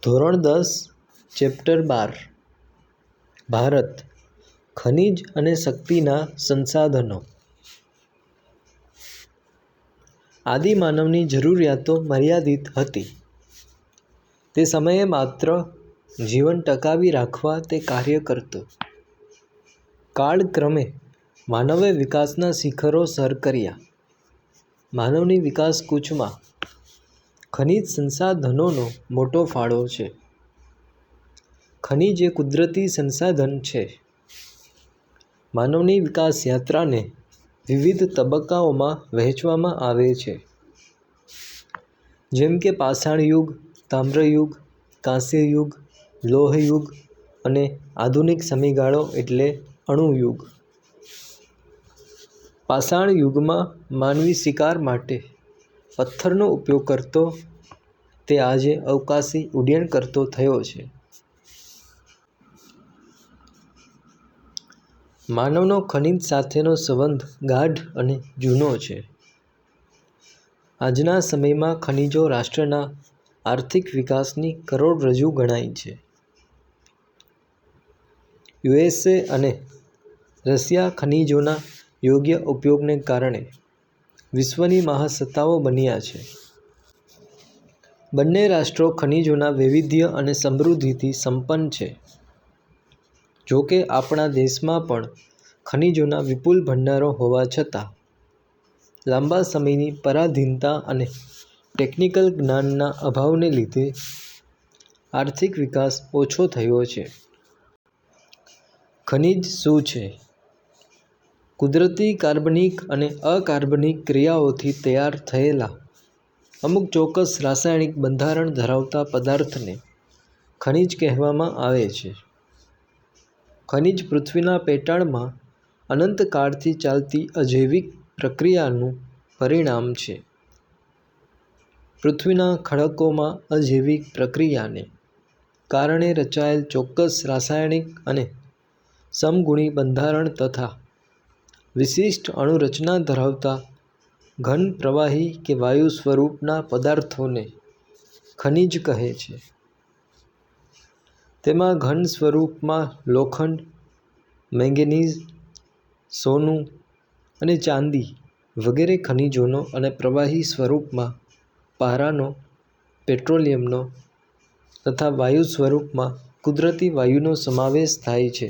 ધોરણ 10 ચેપ્ટર 12 ભારત ખનિજ અને શક્તિના સંસાધનો. આદિમાનવની જરૂરિયાતો મર્યાદિત હતી. તે સમયે માત્ર જીવન ટકાવી રાખવા તે કાર્ય કરતો. કાળક્રમે માનવે વિકાસના શિખરો સર કર્યા. માનવની વિકાસ કૂચમાં ખનિજ સંસાધનોનો મોટો ફાળો છે. ખનિજ એ કુદરતી સંસાધન છે. માનવની વિકાસ યાત્રાને વિવિધ તબક્કાઓમાં વહેંચવામાં આવે છે, જેમ કે પાષાણ યુગ, તામ્ર યુગ, કાંસ્ય યુગ, લોહ યુગ અને આધુનિક સમયગાળો એટલે અણુ યુગ. પાષાણ યુગમાં માનવી શિકાર માટે પથ્થરનો ઉપયોગ કરતો તે આજે અવકાશી ઉડ્ડયન કરતો થયો છે. માનવનો ખનિજ સાથેનો સંબંધ ગાઢ અને જૂનો છે. આજના સમયમાં ખનિજો રાષ્ટ્રના આર્થિક વિકાસની કરોડરજ્જુ ગણાય છે. યુએસએ અને રશિયા ખનિજોના યોગ્ય ઉપયોગને કારણે વિશ્વની મહાસત્તાઓ બન્યા છે. બંને રાષ્ટ્રો ખનિજોના વૈવિધ્ય અને સમૃદ્ધિથી સંપન્ન છે. જો કે આપણા દેશમાં પણ ખનિજોના વિપુલ ભંડારો હોવા છતાં લાંબા સમયની પરાધીનતા અને ટેકનિકલ જ્ઞાનના અભાવને લીધે આર્થિક વિકાસ ઓછો થયો છે. ખનિજ શું છે? કુદરતી કાર્બનિક અને અકાર્બનિક ક્રિયાઓથી તૈયાર થયેલા અમુક ચોક્કસ રાસાયણિક બંધારણ ધરાવતા પદાર્થને ખનિજ કહેવામાં આવે છે. ખનિજ પૃથ્વીના પેટાળમાં અનંતકાળથી ચાલતી અજૈવિક પ્રક્રિયાનું પરિણામ છે. પૃથ્વીના ખડકોમાં અજૈવિક પ્રક્રિયાને કારણે રચાયેલ ચોક્કસ રાસાયણિક અને સમગુણી બંધારણ તથા વિશિષ્ટ અણુરચના ધરાવતા ઘન, પ્રવાહી કે વાયુ સ્વરૂપના પદાર્થોને ખનિજ કહે છે. તેમાં ઘન સ્વરૂપમાં લોખંડ, મેંગેનીઝ, સોનું અને ચાંદી વગેરે ખનિજોનો અને પ્રવાહી સ્વરૂપમાં પારાનો, પેટ્રોલિયમનો તથા વાયુ સ્વરૂપમાં કુદરતી વાયુનો સમાવેશ થાય છે.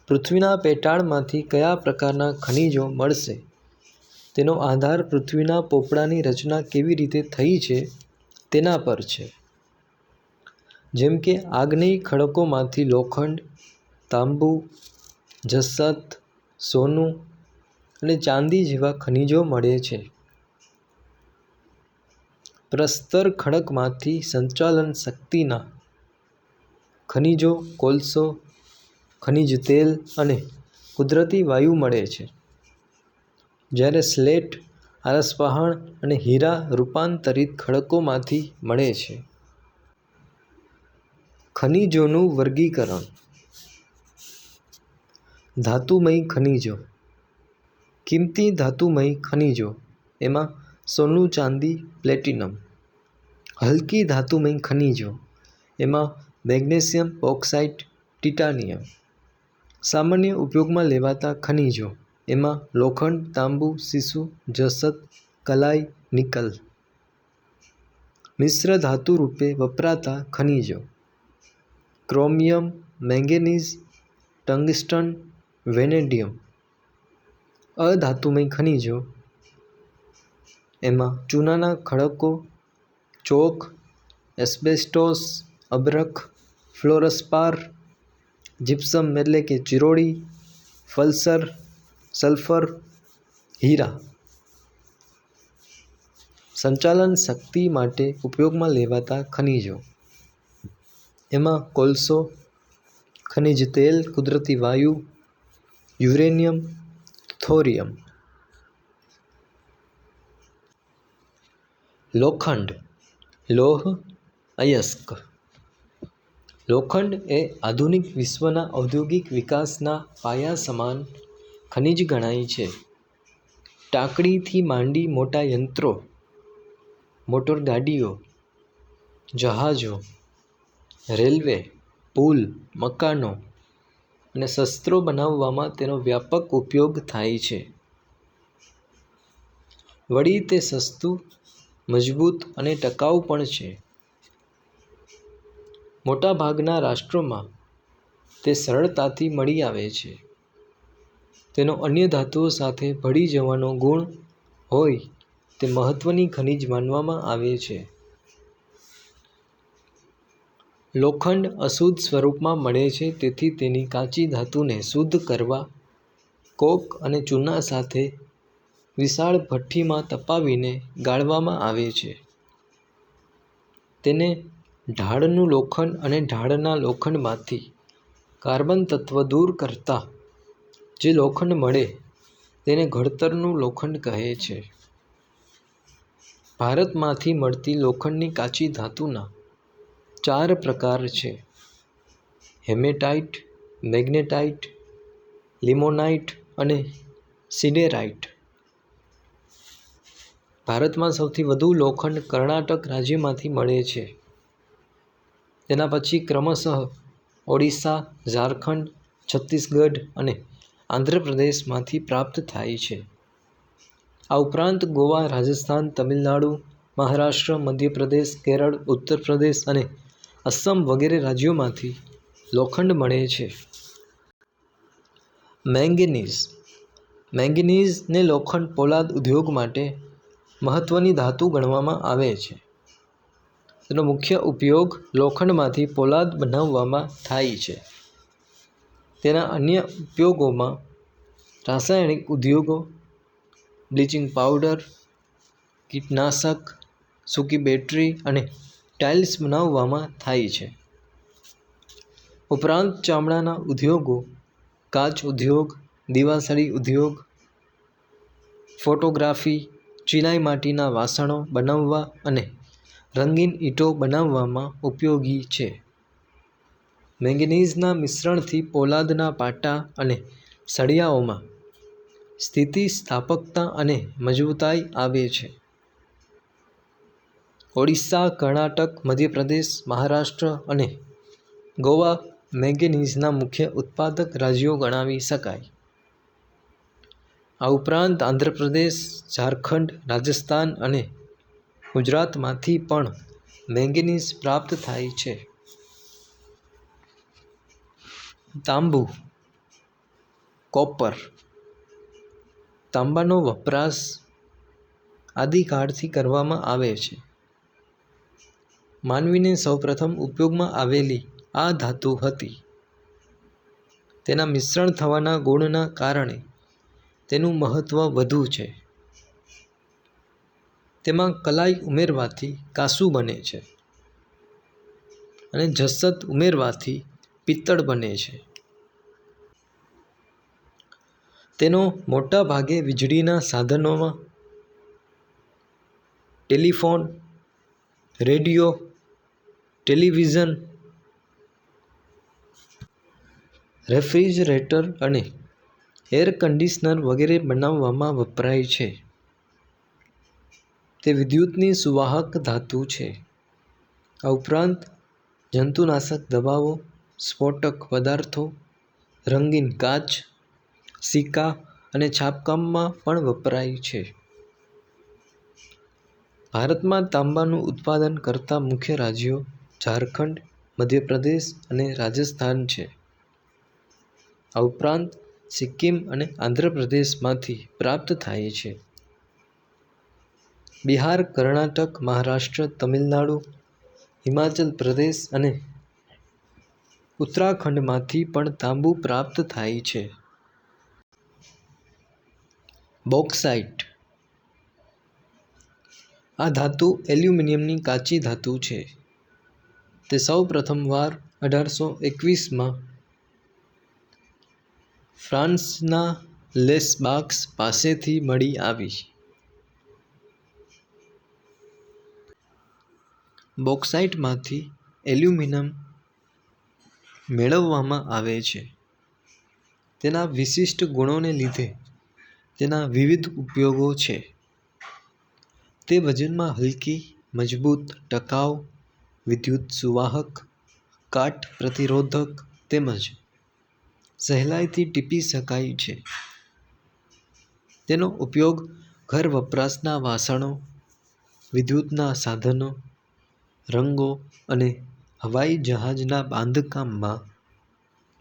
પૃથ્વીના પેટાળમાંથી કયા પ્રકારના ખનિજો મળશે તેનો આધાર પૃથ્વીના પોપડાની રચના કેવી રીતે થઈ છે તેના પર છે. જેમ કે આગ્નેય ખડકોમાંથી લોખંડ, તાંબુ, જસત, સોનું અને ચાંદી જેવા ખનિજો મળે છે. પ્રસ્તર ખડકમાંથી સંચાલન શક્તિના ખનિજો કોલસો, ખનિજ તેલ અને કુદરતી વાયુ મળે છે. જ્યારે સ્લેટ, આરસપહાણ અને હીરા રૂપાંતરિત ખડકોમાંથી મળે છે. ખનિજોનું વર્ગીકરણ. ધાતુમય ખનિજો. કિંમતી ધાતુમય ખનિજો એમાં સોનું, ચાંદી, પ્લેટિનમ. હલકી ધાતુમય ખનિજો એમાં મેગ્નેશિયમ ઓક્સાઇડ, ટિટાનિયમ. સામાન્ય ઉપયોગમાં લેવાતા ખનિજો એમાં લોખંડ, તાંબુ, સીસું, જસત, કલાઈ, નિકલ. મિશ્ર ધાતુ રૂપે વપરાતા ખનિજો ક્રોમિયમ, મેંગેનીઝ, ટંગસ્ટન, વેનેડિયમ. અધાતુમય ખનિજો એમાં ચૂનાના ખડકો, ચોક, એસ્બેસ્ટોસ, અભ્રક, ફ્લોરસ્પાર, જીપ્સમ એટલે કે ચિરોડી, ફલ્સર, સલ્ફર, હીરા. સંચાલન શક્તિ માટે ઉપયોગમાં લેવાતા ખનિજો એમાં કોલસો, ખનિજ તેલ, કુદરતી વાયુ, યુરેનિયમ, થોરિયમ. લોખંડ, લોહ, અયસ્ક. લોખંડ એ આધુનિક વિશ્વના ઔદ્યોગિક વિકાસના પાયા સમાન ખનિજ ગણાય છે. ટાંકણીથી માંડી મોટા યંત્રો, મોટરગાડીઓ, જહાજો, રેલવે, પુલ, મકાનો અને શસ્ત્રો બનાવવામાં તેનો વ્યાપક ઉપયોગ થાય છે. વળી તે સસ્તું, મજબૂત અને ટકાઉ પણ છે. મોટાભાગના રાષ્ટ્રોમાં તે સરળતાથી મળી આવે છે. તેનો અન્ય ધાતુઓ સાથે ભળી જવાનો ગુણ હોય તે મહત્વની ખનિજ માનવામાં આવે છે. લોખંડ અશુદ્ધ સ્વરૂપમાં મળે છે, તેથી તેની કાચી ધાતુને શુદ્ધ કરવા કોક અને ચૂના સાથે વિશાળ ભઠ્ઠીમાં તપાવીને ગાળવામાં આવે છે. તેને ઢાળનું લોખંડ અને ઢાળના લોખંડમાંથી કાર્બન તત્વ દૂર કરતા જે લોખંડ મળે તેને ઘડતરનું લોખંડ કહે છે. ભારતમાંથી મળતી લોખંડની કાચી ધાતુના 4 પ્રકાર છે: હેમેટાઇટ, મેગ્નેટાઇટ, લિમોનાઇટ અને સિડેરાઇટ. ભારતમાં સૌથી વધુ લોખંડ કર્ણાટક રાજ્યમાંથી મળે છે. તેના પછી ક્રમશઃ ઓડિશા, ઝારખંડ, છત્તીસગઢ અને આંધ્રપ્રદેશમાંથી પ્રાપ્ત થાય છે. આ ઉપરાંત ગોવા, રાજસ્થાન, તમિલનાડુ, મહારાષ્ટ્ર, મધ્યપ્રદેશ, કેરળ, ઉત્તર પ્રદેશ અને અસમ વગેરે રાજ્યોમાંથી લોખંડ મળે છે. મેંગેનીઝ. મેંગેનીઝને લોખંડ પોલાદ ઉદ્યોગ માટે મહત્વની ધાતુ ગણવામાં આવે છે. તેનો મુખ્ય ઉપયોગ લોખંડમાંથી પોલાદ બનાવવામાં થાય છે. તેના અન્ય ઉપયોગોમાં રાસાયણિક ઉદ્યોગો, બ્લીચિંગ પાવડર, કીટનાશક, સૂકી બેટરી અને ટાઇલ્સ બનાવવામાં થાય છે. ઉપરાંત ચામડાના ઉદ્યોગો, કાચ ઉદ્યોગ, દિવાસળી ઉદ્યોગ, ફોટોગ્રાફી, ચિનાઈ માટીના વાસણો બનાવવા અને રંગીન ઈંટો બનાવવામાં ઉપયોગી છે. મેંગેનીઝના મિશ્રણથી પોલાદના પાટા અને સળિયાઓમાં સ્થિતિસ્થાપકતા અને મજબૂતાઈ આવે છે. ઓડિશા, કર્ણાટક, મધ્યપ્રદેશ, મહારાષ્ટ્ર અને ગોવા મેંગેનીઝના મુખ્ય ઉત્પાદક રાજ્યો ગણાવી શકાય. આ ઉપરાંત આંધ્રપ્રદેશ, ઝારખંડ, રાજસ્થાન અને ગુજરાતમાંથી પણ મેંગેનીઝ પ્રાપ્ત થાય છે. તાંબુ, કોપર. તાંબાનો વપરાશ આદિકાળથી કરવામાં આવે છે. માનવીને સૌપ્રથમ ઉપયોગમાં આવેલી આ ધાતુ હતી. તેના મિશ્રણ થવાના ગુણના કારણે તેનું મહત્વ વધુ છે. તેમાં કલાઈ ઉમેરવાથી કાંસુ બને છે અને જસત ઉમેરવાથી પિત્તળ બને છે. તેનો મોટા ભાગે વીજળીના સાધનોમાં, ટેલિફોન, રેડિયો, ટેલિવિઝન, રેફ્રિજરેટર અને એર કન્ડિશનર વગેરે બનાવવામાં વપરાય છે. તે વિદ્યુતની સુવાહક ધાતુ છે. આ ઉપરાંત જંતુનાશક દવાઓ, સ્ફોટક પદાર્થો, રંગીન કાચ, સિક્કા અને છાપકામમાં પણ વપરાય છે. ભારતમાં તાંબાનું ઉત્પાદન કરતા મુખ્ય રાજ્યો ઝારખંડ, મધ્યપ્રદેશ અને રાજસ્થાન છે. આ ઉપરાંત સિક્કિમ અને આંધ્રપ્રદેશમાંથી પ્રાપ્ત થાય છે. બિહાર, કર્ણાટક, મહારાષ્ટ્ર, તમિલનાડુ, હિમાચલ પ્રદેશ અને ઉત્તરાખંડમાંથી પણ તાંબુ પ્રાપ્ત થાય છે. બોક્સાઇટ. આ ધાતુ એલ્યુમિનિયમની કાચી ધાતુ છે. તે સૌ પ્રથમવાર 1821માં ફ્રાન્સના લેસબાક્સ પાસેથી મળી આવી. બોક્સાઇટમાંથી એલ્યુમિનિયમ મેળવવામાં આવે છે. તેના વિશિષ્ટ ગુણોને લીધે તેના વિવિધ ઉપયોગો છે. તે વજનમાં હલકી, મજબૂત, ટકાઉ, વિદ્યુત સુવાહક, કાટ પ્રતિરોધક તેમજ સહેલાઈથી ટીપી શકાય છે. તેનો ઉપયોગ ઘર વપરાશના વાસણો, વિદ્યુતના સાધનો, રંગો અને હવાઈ જહાજના બાંધકામમાં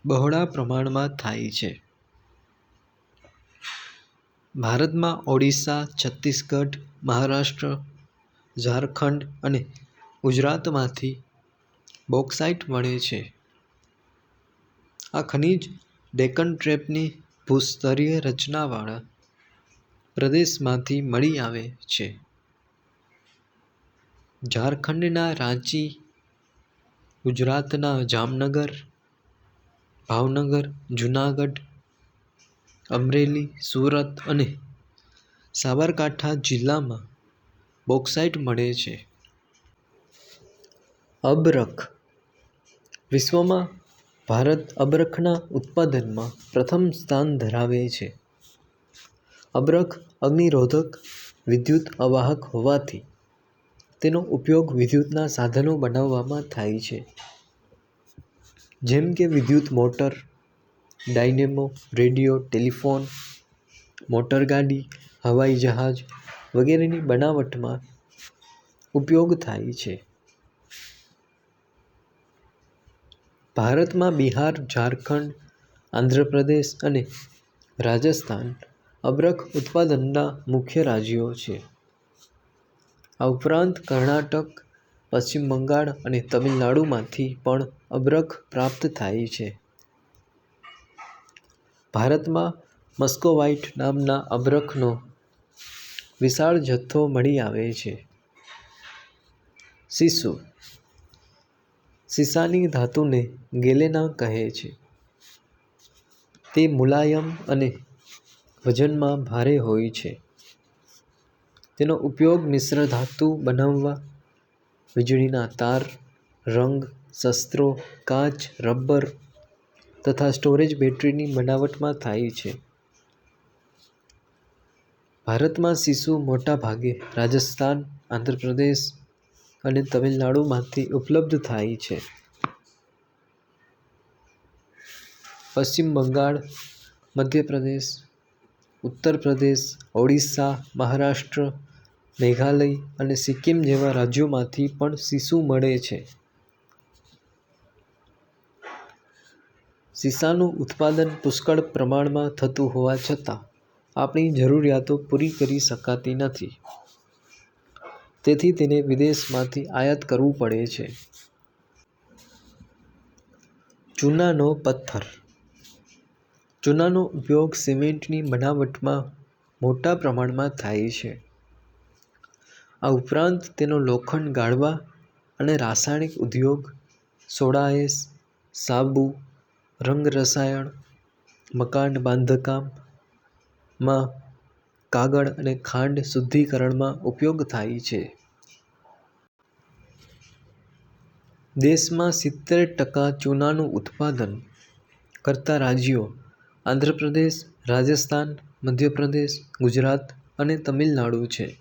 બહોળા પ્રમાણમાં થાય છે. ભારતમાં ઓડિશા, છત્તીસગઢ, મહારાષ્ટ્ર, ઝારખંડ અને ગુજરાતમાંથી બોક્સાઇટ મળે છે. આ ખનિજ ડેક્કન ટ્રેપની ભૂસ્તરીય રચનાવાળા પ્રદેશમાંથી મળી આવે છે. ઝારખંડના રાંચી, ગુજરાતના જામનગર, ભાવનગર, જૂનાગઢ, અમરેલી, સુરત અને સાબરકાંઠા જિલ્લામાં બોક્સાઇટ મળે છે. અબરખ. વિશ્વમાં ભારત અબરખના ઉત્પાદનમાં પ્રથમ સ્થાન ધરાવે છે. અબરખ અગ્નિરોધક, વિદ્યુત અવાહક હોવાથી તેનો ઉપયોગ વિદ્યુતના સાધનો બનાવવામાં થાય છે. જેમ કે વિદ્યુત મોટર, ડાયનેમો, રેડિયો, ટેલિફોન, મોટરગાડી, હવાઈ જહાજ વગેરેની બનાવટમાં ઉપયોગ થાય છે. ભારતમાં બિહાર, ઝારખંડ, આંધ્રપ્રદેશ અને રાજસ્થાન અબરખ ઉત્પાદનના મુખ્ય રાજ્યો છે. આ ઉપરાંત કર્ણાટક, પશ્ચિમ બંગાળ અને તમિલનાડુમાંથી પણ અબરખ પ્રાપ્ત થાય છે. ભારતમાં મસ્કોવાઇટ નામના અબરખનો વિશાળ જથ્થો મળી આવે છે. સીસું. સીસાની ધાતુને ગેલેના કહે છે. તે મુલાયમ અને વજનમાં ભારે હોય છે. તેનો ઉપયોગ મિશ્રધાતુ બનાવવા, વીજળીના તાર, રંગ, શસ્ત્રો, કાચ, રબર તથા સ્ટોરેજ બેટરીની બનાવટમાં થાય છે. ભારતમાં સીસું મોટા ભાગે રાજસ્થાન, આંધ્રપ્રદેશ અને તમિલનાડુમાંથી ઉપલબ્ધ થાય છે. પશ્ચિમ બંગાળ, મધ્યપ્રદેશ, ઉત્તર પ્રદેશ, ઓડિશા, મહારાષ્ટ્ર, મેઘાલય અને સિક્કિમ જેવા રાજ્યોમાંથી પણ સીસું મળે છે. સીસાનું ઉત્પાદન પુષ્કળ પ્રમાણમાં થતું હોવા છતાં આપણી જરૂરિયાતો પૂરી કરી શકાતી નથી. તેથી તેને વિદેશમાંથી આયાત કરવું પડે છે. ચૂનાનો પથ્થર. ચૂનાનો ઉપયોગ સિમેન્ટની બનાવટમાં મોટા પ્રમાણમાં થાય છે. આ ઉપરાંત તેનો લોખંડ ગાળવા અને રાસાયણિક ઉદ્યોગ, સોડા એશ, સાબુ, રંગ રસાયણ, મકાન બાંધકામમાં કાગળ અને ખાંડ શુદ્ધિકરણમાં ઉપયોગ થાય છે. દેશમાં 70% ચૂનાનું ઉત્પાદન કરતા રાજ્યો આંધ્રપ્રદેશ, રાજસ્થાન, મધ્યપ્રદેશ, ગુજરાત અને તમિલનાડુ છે.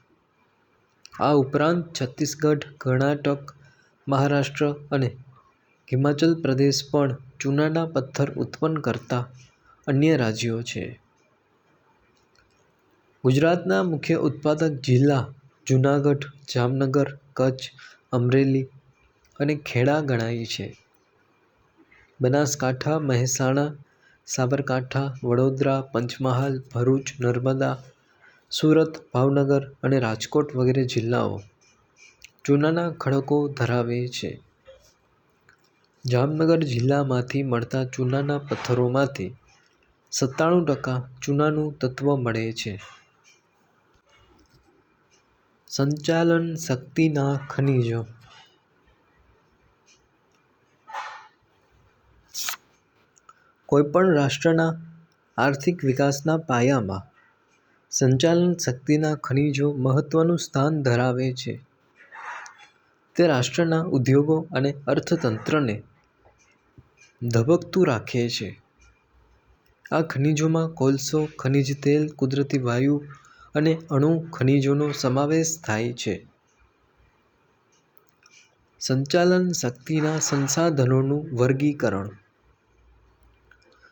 આ ઉપરાંત છત્તીસગઢ, કર્ણાટક, મહારાષ્ટ્ર અને હિમાચલ પ્રદેશ પણ ચૂનાના પથ્થર ઉત્પન્ન કરતા અન્ય રાજ્યો છે. ગુજરાતના મુખ્ય ઉત્પાદક જિલ્લા જૂનાગઢ, જામનગર, કચ્છ, અમરેલી અને ખેડા ગણાય છે. બનાસકાંઠા, મહેસાણા, સાબરકાંઠા, વડોદરા, પંચમહાલ, ભરૂચ, નર્મદા, સુરત, ભાવનગર અને રાજકોટ વગેરે જિલ્લાઓ ચૂનાના ખડકો ધરાવે છે. જામનગર જિલ્લામાંથી મળતા ચૂનાના પથ્થરોમાંથી 97% ચૂનાનું તત્વ મળે છે. સંચાલન શક્તિના ખનિજો. કોઈપણ રાષ્ટ્રના આર્થિક વિકાસના પાયામાં સંચાલન શક્તિના ખનિજો મહત્વનું સ્થાન ધરાવે છે. તે રાષ્ટ્રના ઉદ્યોગો અને અર્થતંત્રને ધબકતું રાખે છે. આ ખનિજોમાં કોલસો, ખનિજ તેલ, કુદરતી વાયુ અને અણુ ખનિજોનો સમાવેશ થાય છે. સંચાલન શક્તિના સંસાધનોનું વર્ગીકરણ.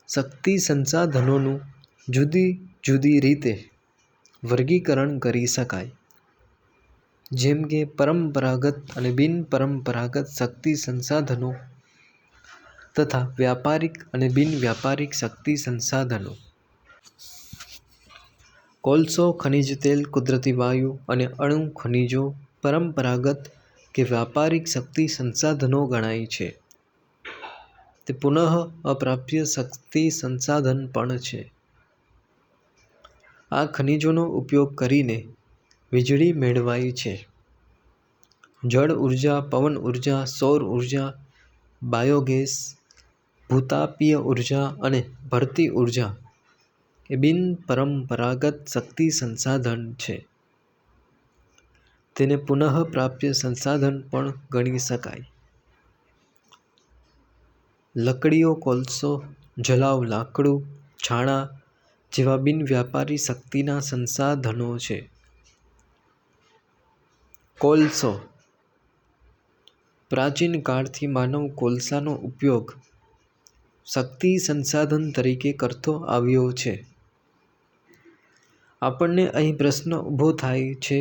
શક્તિ સંસાધનોનું જુદી જુદી રીતે વર્ગીકરણ કરી શકાય, જેમ કે પરંપરાગત અને બિનપરંપરાગત શક્તિ સંસાધનો તથા વ્યાપારિક અને બિનવ્યાપારિક શક્તિ સંસાધનો. કોલસો, ખનિજ તેલ, કુદરતી વાયુ અને અણુ ખનિજો પરંપરાગત કે વ્યાપારિક શક્તિ સંસાધનો ગણાય છે. તે પુનઃ અપ્રાપ્ય શક્તિ સંસાધન પણ છે. આ ખનિજોનો ઉપયોગ કરીને વીજળી મેળવાય છે. જળ ઉર્જા, પવન ઉર્જા, સૌર ઉર્જા, બાયોગેસ, ભૂતાપીય ઉર્જા અને ભરતી ઉર્જા એ બિનપરંપરાગત શક્તિ સંસાધન છે. તેને પુનઃપ્રાપ્ય સંસાધન પણ ગણી શકાય. લકડીઓ, કોલસો, જલાવ લાકડું, છાણા જેવા બિનવ્યાપારી શક્તિના સંસાધનો છે. કોલસો. પ્રાચીન કાળથી માનવ કોલસાનો ઉપયોગ શક્તિ સંસાધન તરીકે કરતો આવ્યો છે. આપણને અહીં પ્રશ્ન ઊભો થાય છે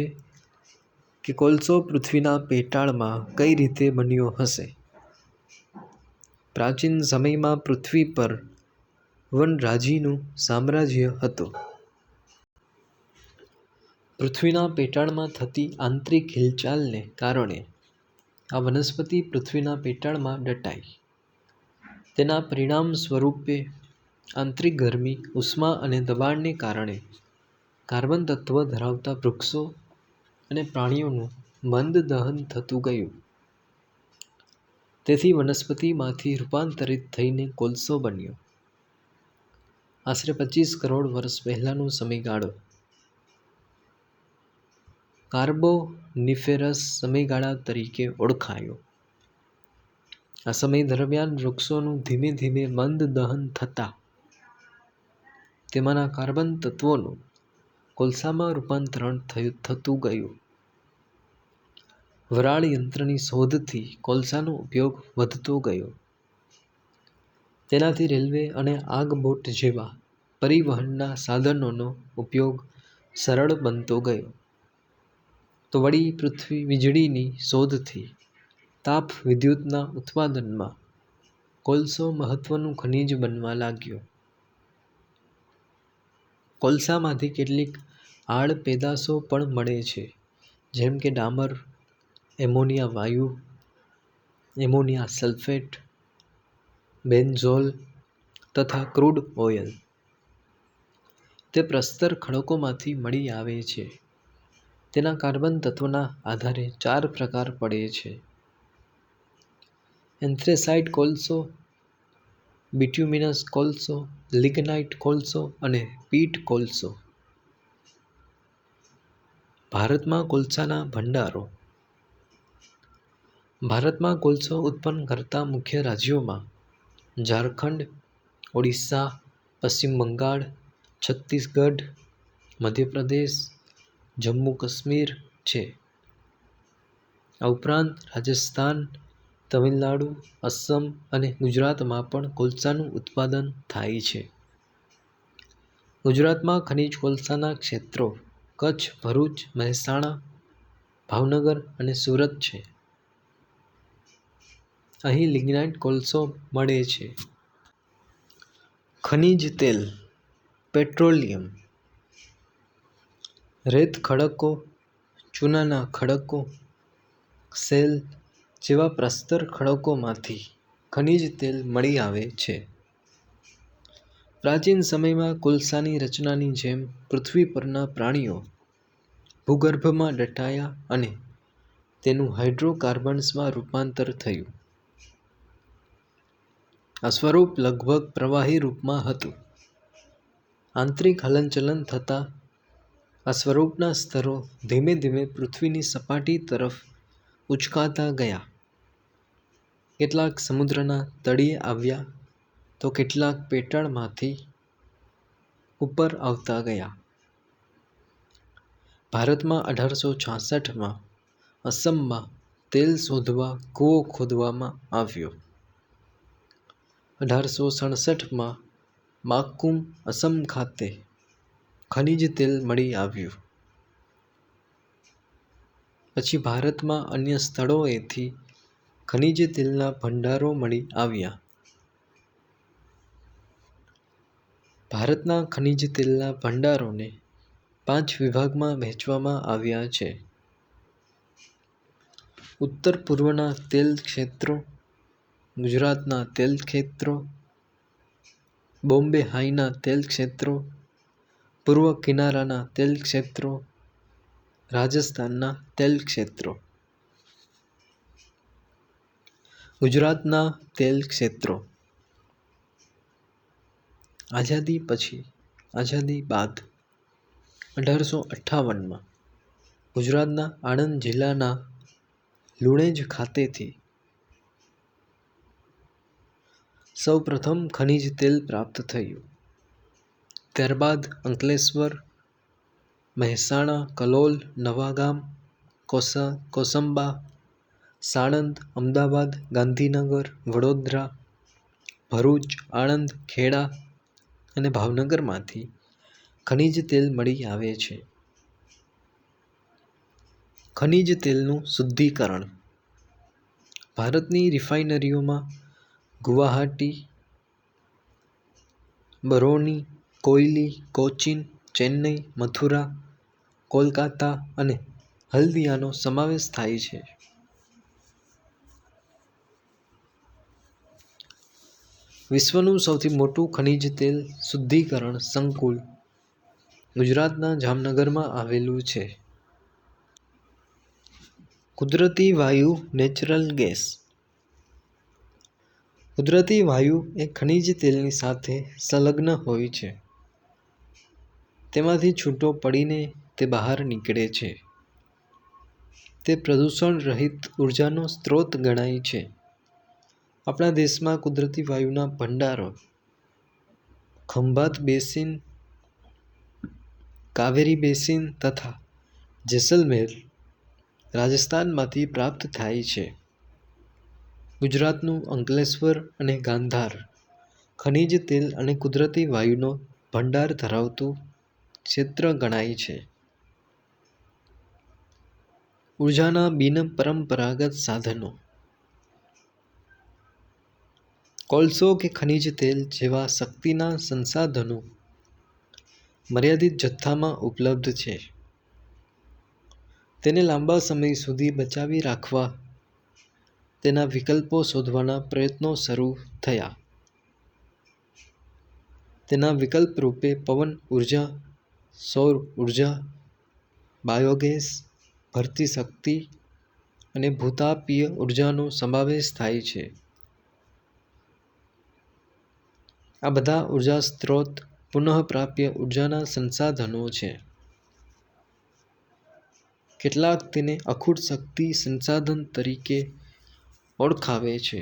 કે કોલસો પૃથ્વીના પેટાળમાં કઈ રીતે બન્યો હશે? પ્રાચીન સમયમાં પૃથ્વી પર વનરાજીનું સામ્રાજ્ય હતું. પૃથ્વીના પેટાળમાં થતી આંતરિક હિલચાલને કારણે આ વનસ્પતિ પૃથ્વીના પેટાળમાં દટાઈ. તેના પરિણામ સ્વરૂપે આંતરિક ગરમી, ઉષ્મા અને દબાણને કારણે કાર્બન તત્વ ધરાવતા વૃક્ષો અને પ્રાણીઓનું મંદ દહન થતું ગયું. તેથી વનસ્પતિમાંથી રૂપાંતરિત થઈને કોલસો બન્યો. આશરે 25 કરોડ વર્ષ પહેલાંનો સમયગાળો કાર્બોનિફેરસ સમયગાળા તરીકે ઓળખાયો. આ સમય દરમિયાન વૃક્ષોનું ધીમે ધીમે મંદ દહન થતાં તેમાંના કાર્બન તત્વોનું કોલસામાં રૂપાંતરણ થતું ગયું. વરાળ યંત્રની શોધથી કોલસાનો ઉપયોગ વધતો ગયો. તેનાથી રેલવે અને આગબોટ જેવા પરિવહનના સાધનોનો ઉપયોગ સરળ બનતો ગયો. તો વળી વીજળીની શોધથી તાપ વિદ્યુતના ઉત્પાદનમાં કોલસો મહત્વનું ખનિજ બનવા લાગ્યો. કોલસામાંથી કેટલીક આડ પેદાશો પણ મળે છે, જેમ કે ડામર, એમોનિયા વાયુ, એમોનિયા સલ્ફેટ, બેન્ઝોલ તથા ક્રૂડ ઓઇલ. તે પ્રસ્તર ખડકોમાંથી મળી આવે છે. તેના કાર્બન તત્વના આધારે 4 પ્રકાર પડે છે: એન્થ્રેસાઇટ કોલસો, બિટ્યુમિનસ કોલસો, લિગ્નાઇટ કોલસો અને પીટ કોલસો. ભારતમાં કોલસાના ભંડારો. ભારતમાં કોલસો ઉત્પન્ન કરતા મુખ્ય રાજ્યોમાં ઝારખંડ, ઓડિશા, પશ્ચિમ બંગાળ, છત્તીસગઢ, મધ્યપ્રદેશ, જમ્મુ કાશ્મીર છે. આ ઉપરાંત રાજસ્થાન, તમિલનાડુ, અસમ અને ગુજરાતમાં પણ કોલસાનું ઉત્પાદન થાય છે. ગુજરાતમાં ખનિજ કોલસાના ક્ષેત્રો કચ્છ, ભરૂચ, મહેસાણા, ભાવનગર અને સુરત છે. અહીં લિગ્નાઇટ કોલસો મળે છે. ખનિજ તેલ, પેટ્રોલિયમ. રેત ખડકો, ચૂનાના ખડકો, શેલ જેવા પ્રસ્તર ખડકોમાંથી ખનિજ તેલ મળી આવે છે. પ્રાચીન સમયમાં કોલસાની રચનાની જેમ પૃથ્વી પરના પ્રાણીઓ ભૂગર્ભમાં દટાયા અને તેનું હાઇડ્રોકાર્બન્સમાં રૂપાંતર થયું. આ સ્વરૂપ લગભગ પ્રવાહી રૂપમાં હતું. આંતરિક હલનચલન થતાં આ સ્વરૂપના સ્તરો ધીમે ધીમે પૃથ્વીની સપાટી તરફ ઉંચકાતા ગયા. કેટલાક સમુદ્રના તળિયે આવ્યા તો કેટલાક પેટાળમાંથી ઉપર આવતા ગયા. ભારતમાં 1866માં અસમમાં તેલ શોધવા કૂવો ખોદવામાં આવ્યો. 1867માં માકુમ, અસમ ખાતે ખનિજ તેલ મળી આવ્યું. પછી ભારતમાં અન્ય સ્થળોએથી ખનિજ તેલના ભંડારો મળી આવ્યા. ભારતના ખનિજ તેલના ભંડારોને 5 વિભાગમાં વહેંચવામાં આવ્યા છે. ઉત્તર પૂર્વના તેલ ક્ષેત્રો, ગુજરાતના તેલ ક્ષેત્રો, બોમ્બે હાઈના તેલ ક્ષેત્રો, પૂર્વ કિનારાના તેલ ક્ષેત્રો, રાજસ્થાનના તેલ ક્ષેત્રો. ગુજરાતના તેલ ક્ષેત્રો. આઝાદી બાદ 1858માં ગુજરાતના આણંદ જિલ્લાના લુણેજ ખાતેથી સૌ પ્રથમ ખનિજ તેલ પ્રાપ્ત થયું. ત્યારબાદ અંકલેશ્વર, મહેસાણા, કલોલ, નવાગામ, કોસંબા, સાણંદ, અમદાવાદ, ગાંધીનગર, વડોદરા, ભરૂચ, આણંદ, ખેડા અને ભાવનગરમાંથી ખનિજ તેલ મળી આવે છે. ખનિજ તેલનું શુદ્ધિકરણ. ભારતની રિફાઇનરીઓમાં ગુવાહાટી, બરૌની, કોયલી, કોચીન, ચેન્નઈ, મથુરા, કોલકાતા અને હલ્દિયાનો સમાવેશ થાય છે. વિશ્વનું સૌથી મોટું ખનિજ તેલ શુદ્ધિકરણ સંકુલ ગુજરાતના જામનગરમાં આવેલું છે. કુદરતી વાયુ નેચરલ ગેસ. કુદરતી વાયુ એ ખનિજ તેલની સાથે સંલગ્ન હોય છે. તેમાંથી છૂટો પડીને તે બહાર નીકળે છે. તે પ્રદૂષણ રહિત ઉર્જાનો સ્ત્રોત ગણાય છે. આપણા દેશમાં કુદરતી વાયુના ભંડારો ખંભાત બેસિન, કાવેરી બેસિન તથા જેસલમેર, રાજસ્થાનમાંથી પ્રાપ્ત થાય છે. ગુજરાતનું અંકલેશ્વર અને ગાંધાર ખનિજ તેલ અને કુદરતી વાયુનો ભંડાર ધરાવતું ક્ષેત્ર ગણાય છે. ઉર્જાના બિનપરંપરાગત સાધનો. કોલસો કે ખનિજ તેલ જેવા શક્તિના સંસાધનો મર્યાદિત જથ્થામાં ઉપલબ્ધ છે. તેને લાંબા સમય સુધી બચાવી રાખવા તેના વિકલ્પો શોધવાના પ્રયત્નો શરૂ થયા. તેના વિકલ્પ રૂપે પવન ઉર્જા, સૌર ઉર્જા, બાયોગેસ, ભરતી શક્તિ અને ભૂતાપીય ઉર્જાનો સમાવેશ થાય છે. આ બધા ઉર્જા સ્ત્રોત પુનઃપ્રાપ્ય ઉર્જાના સંસાધનો છે. કેટલાક તેને અખૂટ શક્તિ સંસાધન તરીકે ઓળખાવે છે.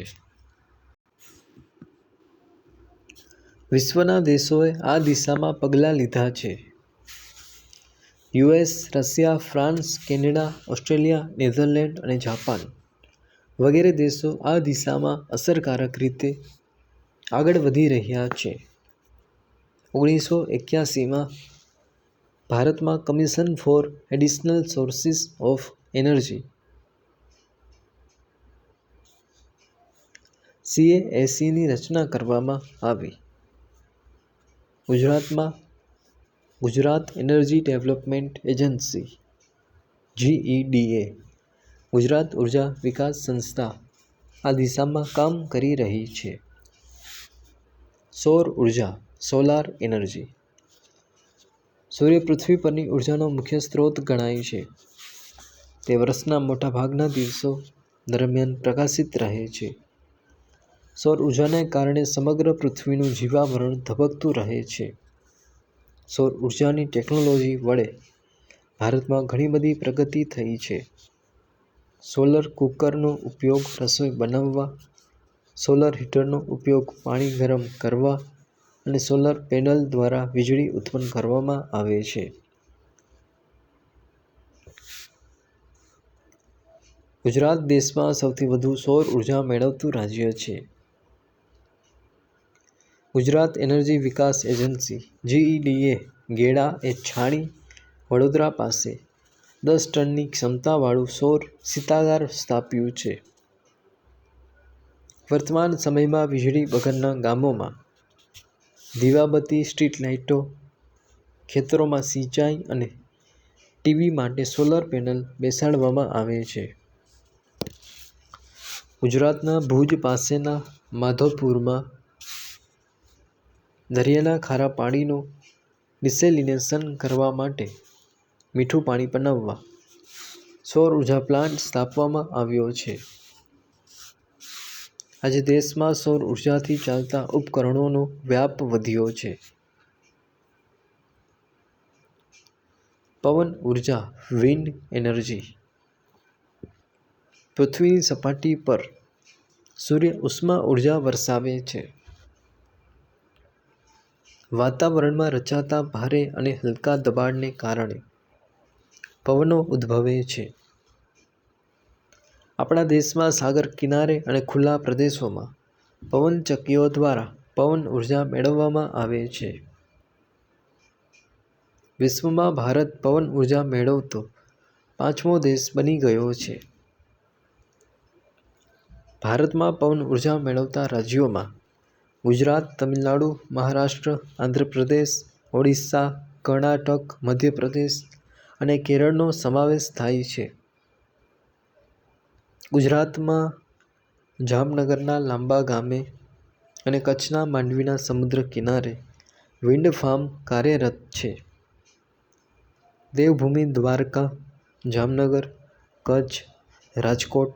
વિશ્વના દેશોએ આ દિશામાં પગલાં લીધા છે. US, Russia, France, Canada, Australia, Netherland અને જાપાન વગેરે દેશો આ દિશામાં અસરકારક રીતે આગળ વધી રહ્યા છે. 1981માં ભારતમાં commission for additional sources of energy CASEની રચના કરવામાં આવી. ગુજરાતમાં Gujarat energy development agency GEDA, Gujarat ઉર્જા વિકાસ સંસ્થા આ દિશામાં કામ કરી રહી છે. સૌર ઉર્જા સોલાર એનર્જી. સૂર્ય પૃથ્વી પરની ઉર્જાનો મુખ્ય સ્ત્રોત ગણાય છે. તે વર્ષના મોટા ભાગના દિવસો દરમિયાન પ્રકાશિત રહે છે. સૌર ઉર્જાને કારણે સમગ્ર પૃથ્વીનું જીવાવરણ ધબકતું રહે છે. સૌર ઉર્જાની ટેકનોલોજી વડે ભારતમાં ઘણી બધી પ્રગતિ થઈ છે. સોલર કૂકરનો ઉપયોગ રસોઈ બનાવવા, સોલર હીટરનો ઉપયોગ પાણી ગરમ કરવા અને સોલર પેનલ દ્વારા વીજળી ઉત્પન્ન કરવામાં આવે છે. ગુજરાત દેશમાં સૌથી વધુ સૌર ઉર્જા મેળવતું રાજ્ય છે. ગુજરાત એનર્જી વિકાસ એજન્સી GEDA ગેડા એ છાણી વડોદરા પાસે 10 ટનની ક્ષમતાવાળું સૌર શીતાગાર સ્થાપ્યું છે. વર્તમાન સમયમાં વીજળી વગરના ગામોમાં દીવાબત્તી, સ્ટ્રીટ લાઇટો, ખેતરોમાં સિંચાઈ અને ટીવી માટે સોલર પેનલ બેસાડવામાં આવે છે. ગુજરાતના ભુજ પાસેના માધવપુરમાં દરિયાના ખારા પાણીનું ડિસેલિનેશન કરવા માટે મીઠું પાણી બનાવવા સૌર ઉર્જા પ્લાન્ટ સ્થાપવામાં આવ્યો છે. આજે દેશમાં સૌર ઉર્જાથી ચાલતા ઉપકરણોનો વ્યાપ વધ્યો છે. પવન ઉર્જા વિન્ડ એનર્જી. પૃથ્વીની સપાટી પર સૂર્ય ઉષ્મા ઉર્જા વરસાવે છે. વાતાવરણમાં રચાતા ભારે અને હલકા દબાણને કારણે પવનો ઉદ્ભવે છે. આપણા દેશમાં સાગર કિનારે અને ખુલ્લા પ્રદેશોમાં પવનચક્કીઓ દ્વારા પવન ઉર્જા મેળવવામાં આવે છે. વિશ્વમાં ભારત પવન ઉર્જા મેળવતો 5મો દેશ બની ગયો છે. ભારતમાં પવન ઉર્જા મેળવતા રાજ્યોમાં ગુજરાત, તમિલનાડુ, મહારાષ્ટ્ર, આંધ્રપ્રદેશ, ઓડિશા, કર્ણાટક, મધ્યપ્રદેશ અને કેરળનો સમાવેશ થાય છે. ગુજરાતમાં જામનગરના લાંબા ગામે અને કચ્છના માંડવીના સમુદ્ર કિનારે વિન્ડ ફાર્મ કાર્યરત છે. દેવભૂમિ દ્વારકા, જામનગર, કચ્છ, રાજકોટ,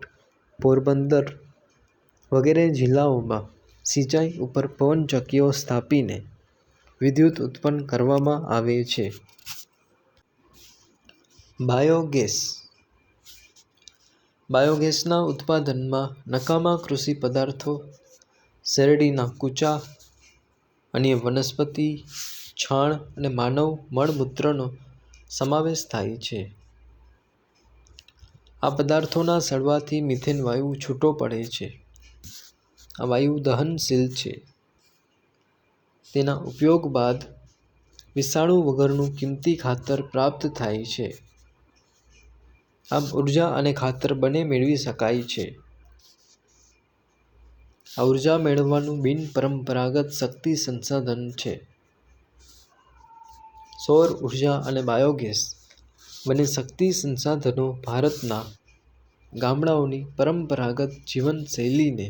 પોરબંદર વગેરે જિલ્લાઓમાં સિંચાઈ ઉપર પવનચક્કીઓ સ્થાપીને વિદ્યુત ઉત્પન્ન કરવામાં આવે છે. બાયોગેસ. બાયોગેસના ઉત્પાદનમાં નકામા કૃષિ પદાર્થો, શેરડીના કૂચા, અન્ય વનસ્પતિ છાણ અને માનવ મળમૂત્રનો સમાવેશ થાય છે. આ પદાર્થોના સડવાથી મિથેન વાયુ છૂટો પડે છે. આ વાયુ દહનશીલ છે. તેના ઉપયોગ બાદ વિષાણુ વગરનું કિંમતી ખાતર પ્રાપ્ત થાય છે. આમ ઉર્જા અને ખાતર બંને મેળવી શકાય છે. આ ઉર્જા મેળવવાનું બિનપરંપરાગત શક્તિ સંસાધન છે. સૌર ઉર્જા અને બાયોગેસ બંને શક્તિ સંસાધનો ભારતના ગામડાઓની પરંપરાગત જીવનશૈલીને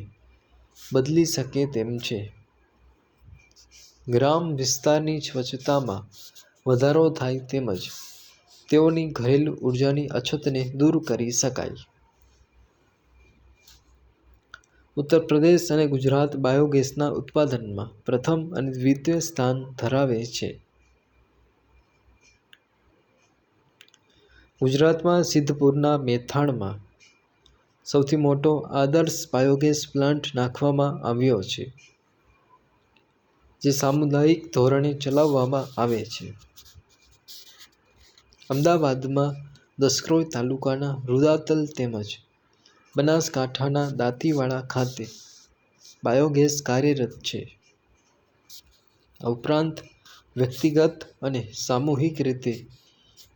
બદલી શકે તેમ છે. ગ્રામ વિસ્તારની સ્વચ્છતામાં વધારો થાય તેમજ તેઓની ઘરેલું ઉર્જાની અછતને દૂર કરી શકાય. ઉત્તર પ્રદેશ અને ગુજરાત બાયોગેસના ઉત્પાદનમાં પ્રથમ અને દ્વિતીય સ્થાન ધરાવે છે. ગુજરાતમાં સિદ્ધપુરના મેથાણમાં સૌથી મોટો આદર્શ બાયોગેસ પ્લાન્ટ નાખવામાં આવ્યો છે, જે સામુદાયિક ધોરણે ચલાવવામાં આવે છે. અમદાવાદમાં દસક્રોઈ તાલુકાના રૂદાતલ તેમજ બનાસકાંઠાના દાંતીવાડા ખાતે બાયોગેસ કાર્યરત છે. આ ઉપરાંત વ્યક્તિગત અને સામૂહિક રીતે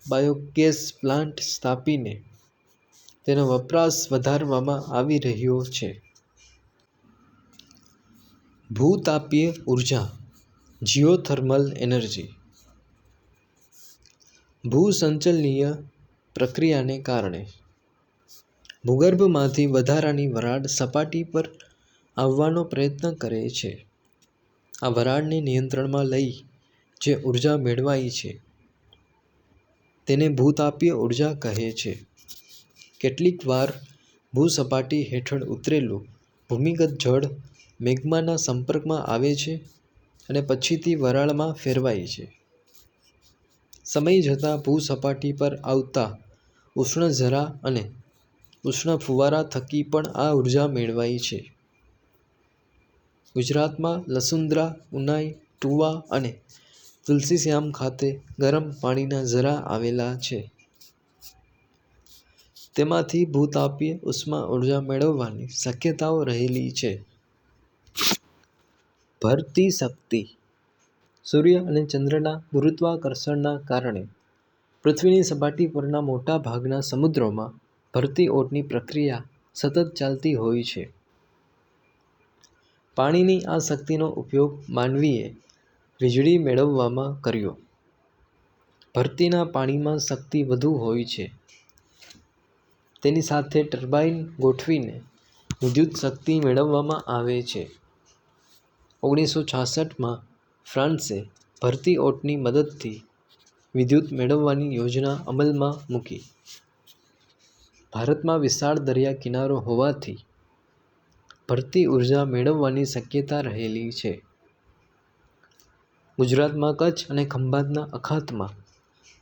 બાયોગેસ પ્લાન્ટ સ્થાપીને તેનો વપરાશ વધારવામાં આવી રહ્યો છે. ભૂતાપીય ઉર્જા જીઓથર્મલ એનર્જી. ભૂસંચલનીય પ્રક્રિયાને કારણે ભૂગર્ભમાંથી વધારાની વરાળ સપાટી પર આવવાનો પ્રયત્ન કરે છે. આ વરાળને નિયંત્રણમાં લઈ જે ઉર્જા મેળવાય છે તેને ભૂતાપીય ઉર્જા કહે છે. કેટલીક વાર ભૂસપાટી હેઠળ ઉતરેલું ભૂમિગત જળ મેગ્માના સંપર્કમાં આવે છે અને પછીથી વરાળમાં ફેરવાય છે. સમય જતાં ભૂસપાટી પર આવતા ઉષ્ણઝરા અને ઉષ્ણ ફુવારા થકી પણ આ ઉર્જા મેળવાય છે. ગુજરાતમાં લસુંદરા, ઉનાઈ, ટુવા અને તુલસીશ્યામ ખાતે ગરમ પાણીના ઝરા આવેલા છે. તેમાંથી ભૂતાપીય ઉષ્મા ઉર્જા મેળવવાની શક્યતાઓ રહેલી છે. ભરતી શક્તિ. સૂર્ય અને ચંદ્રના ગુરુત્વાકર્ષણના કારણે પૃથ્વીની સપાટી પરના મોટા ભાગના સમુદ્રોમાં ભરતી ઓટની પ્રક્રિયા સતત ચાલતી હોય છે. પાણીની આ શક્તિનો ઉપયોગ માનવીએ વીજળી મેળવવામાં કર્યો. ભરતીના પાણીમાં શક્તિ વધુ હોય છે. તેની સાથે ટર્બાઇન ગોઠવીને વિદ્યુત શક્તિ મેળવવામાં આવે છે. 1966માં ફ્રાન્સે ભરતી ઓટની મદદથી વિદ્યુત મેળવવાની યોજના અમલમાં મૂકી. ભારતમાં વિશાળ દરિયા કિનારો હોવાથી ભરતી ઉર્જા મેળવવાની શક્યતા રહેલી છે. ગુજરાતમાં કચ્છ અને ખંભાતના અખાતમાં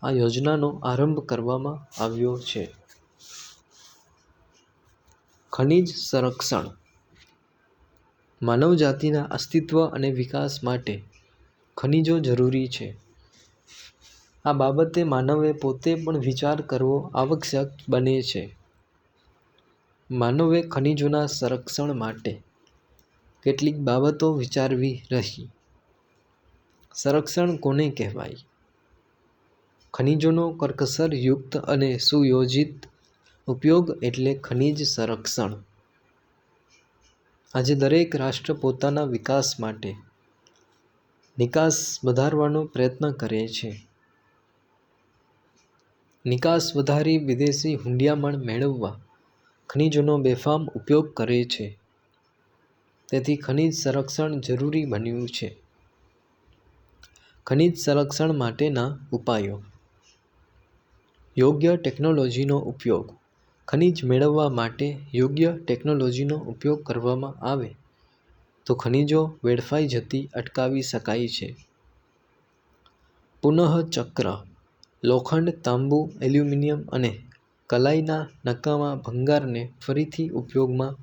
આ યોજનાનો આરંભ કરવામાં આવ્યો છે. ખનિજ સંરક્ષણ. માનવજાતિના અસ્તિત્વ અને વિકાસ માટે ખનિજો જરૂરી છે. આ બાબતે માનવે પોતે પણ વિચાર કરવો આવશ્યક બને છે. માનવે ખનિજોના સંરક્ષણ માટે કેટલીક બાબતો વિચારવી રહી. સંરક્ષણ કોને કહેવાય? ખનિજોનો કરકસરયુક્ત અને સુયોજિત ઉપયોગ એટલે ખનિજ સંરક્ષણ. આજે દરેક રાષ્ટ્ર પોતાના વિકાસ માટે નિકાસ વધારવાનો પ્રયત્ન કરે છે. નિકાસ વધારી વિદેશી હૂંડિયામણ મેળવવા ખનિજોનો બેફામ ઉપયોગ કરે છે. તેથી ખનિજ સંરક્ષણ જરૂરી બન્યું છે. ખનિજ સંરક્ષણ માટેના ઉપાયો. યોગ્ય ટેકનોલોજીનો ઉપયોગ. ખનિજ મેળવવા માટે યોગ્ય ટેકનોલોજીનો ઉપયોગ કરવામાં આવે તો ખનિજો વેડફાઈ જતી અટકાવી શકાય છે. પુનઃચક્ર. લોખંડ, તાંબુ, એલ્યુમિનિયમ અને કલાઈના નકામા ભંગારને ફરીથી ઉપયોગમાં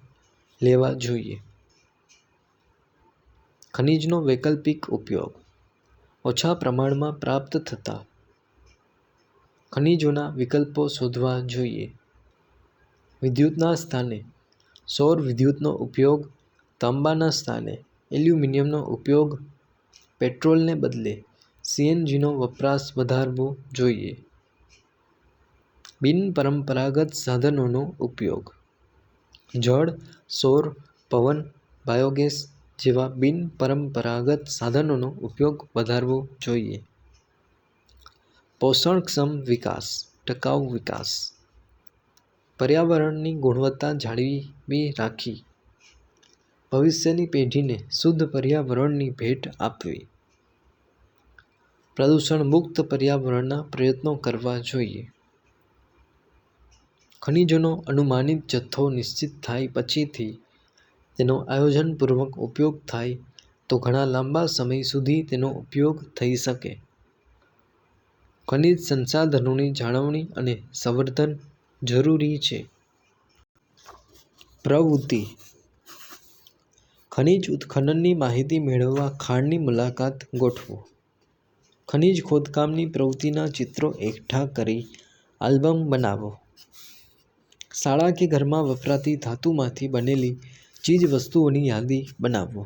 લેવા જોઈએ. ખનિજનો વૈકલ્પિક ઉપયોગ. ઓછા પ્રમાણમાં પ્રાપ્ત થતા ખનિજોના વિકલ્પો શોધવા જોઈએ. વિદ્યુતના સ્થાને સૌર વિદ્યુતનો ઉપયોગ, તાંબાના સ્થાને એલ્યુમિનિયમનો ઉપયોગ, પેટ્રોલને બદલે સીએનજીનો વપરાશ વધારવો જોઈએ. બિનપરંપરાગત સાધનોનો ઉપયોગ. જળ, સૌર, પવન, બાયોગેસ જેવા બિનપરંપરાગત સાધનોનો ઉપયોગ વધારવો જોઈએ. પોષણક્ષમ વિકાસ, ટકાઉ વિકાસ. પર્યાવરણની ગુણવત્તા જાળવી રાખી ભવિષ્યની પેઢીને શુદ્ધ પર્યાવરણની ભેટ આપવી. પ્રદૂષણ મુક્ત પર્યાવરણના પ્રયત્નો કરવા જોઈએ. ખનિજોનો અનુમાનિત જથ્થો નિશ્ચિત થાય પછીથી તેનો આયોજનપૂર્વક ઉપયોગ થાય તો ઘણા લાંબા સમય સુધી તેનો ઉપયોગ થઈ શકે. ખનિજ સંસાધનોની જાળવણી અને સંવર્ધન જરૂરી છે. પ્રવૃત્તિ. ખનિજ ઉત્ખનનની માહિતી મેળવવા ખાણની મુલાકાત ગોઠવો. ખનિજ ખોદકામની પ્રવૃત્તિના ચિત્રો એકઠા કરી આલ્બમ બનાવો. શાળા કે ઘરમાં વપરાતી ધાતુમાંથી બનેલી ચીજવસ્તુઓની યાદી બનાવો.